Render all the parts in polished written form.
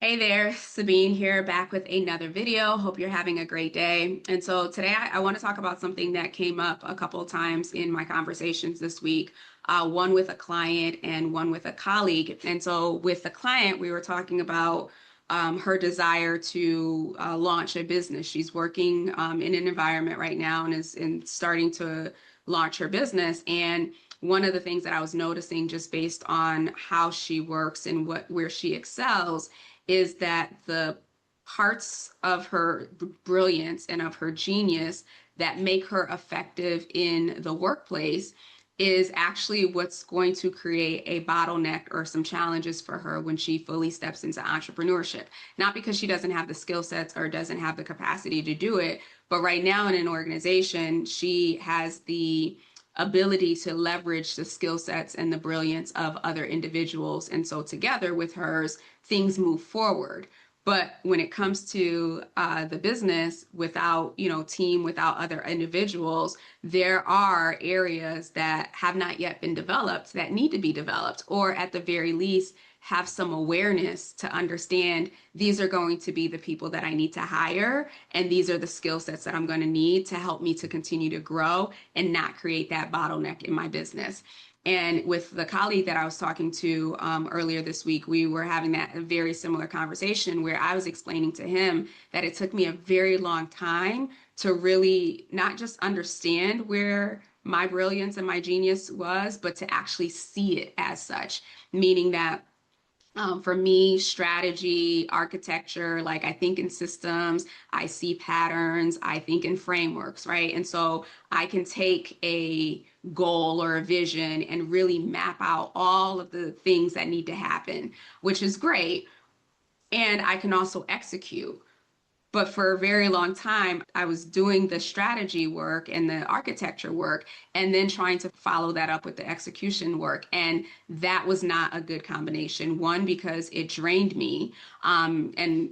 Hey there, Sabine here, back with another video. Hope you're having a great day. And so today I want to talk about something that came up a couple of times in my conversations this week, one with a client and one with a colleague. And so with the client, we were talking about her desire to launch a business. She's working in an environment right now and starting to launch her business. And one of the things that I was noticing just based on how she works and where she excels is that the parts of her brilliance and of her genius that make her effective in the workplace is actually what's going to create a bottleneck or some challenges for her when she fully steps into entrepreneurship. Not because she doesn't have the skill sets or doesn't have the capacity to do it, but right now in an organization, she has the ability to leverage the skill sets and the brilliance of other individuals. And so together with hers, things move forward. But when it comes to the business, without, team, without other individuals, there are areas that have not yet been developed that need to be developed, or at the very least, have some awareness to understand these are going to be the people that I need to hire, and these are the skill sets that I'm going to need to help me to continue to grow and not create that bottleneck in my business. And with the colleague that I was talking to earlier this week, we were having that very similar conversation where I was explaining to him that it took me a very long time to really not just understand where my brilliance and my genius was, but to actually see it as such, meaning that for me, strategy, architecture, like I think in systems, I see patterns, I think in frameworks, right? And so I can take a goal or a vision and really map out all of the things that need to happen, which is great. And I can also execute. But for a very long time, I was doing the strategy work and the architecture work, and then trying to follow that up with the execution work. And that was not a good combination. One, because it drained me. And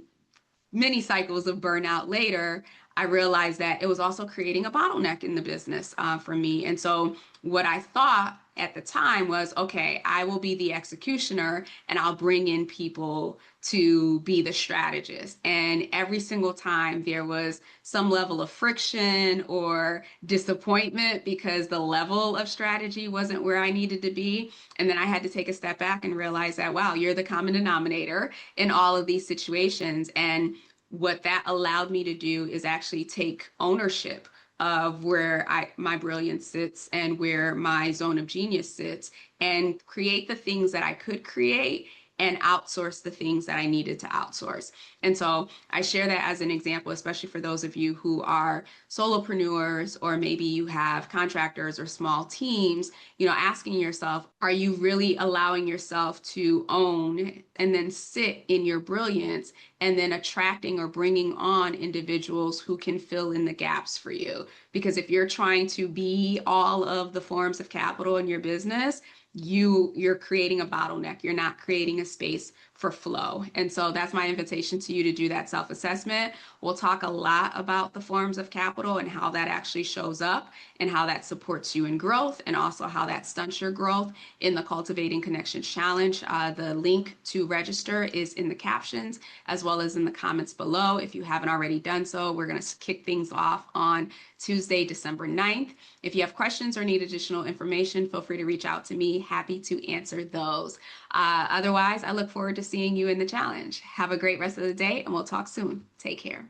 many cycles of burnout later, I realized that it was also creating a bottleneck in the business for me. And so, what I thought at the time was, okay, I will be the executioner and I'll bring in people to be the strategist. And every single time there was some level of friction or disappointment because the level of strategy wasn't where I needed to be. And then I had to take a step back and realize that, wow, you're the common denominator in all of these situations. And what that allowed me to do is actually take ownership of where my brilliance sits and where my zone of genius sits, and create the things that I could create and outsource the things that I needed to outsource. And so I share that as an example, especially for those of you who are solopreneurs, or maybe you have contractors or small teams, asking yourself, are you really allowing yourself to own and then sit in your brilliance, and then attracting or bringing on individuals who can fill in the gaps for you? Because if you're trying to be all of the forms of capital in your business, you're creating a bottleneck. You're not creating a space for flow. And so that's my invitation to you to do that self-assessment. We'll talk a lot about the forms of capital and how that actually shows up and how that supports you in growth, and also how that stunts your growth in the Cultivating Connections Challenge. The link to register is in the captions as well as in the comments below. If you haven't already done so, we're going to kick things off on Tuesday, December 9th. If you have questions or need additional information, feel free to reach out to me. Happy to answer those. Otherwise, I look forward to seeing you in the challenge. Have a great rest of the day, and we'll talk soon. Take care.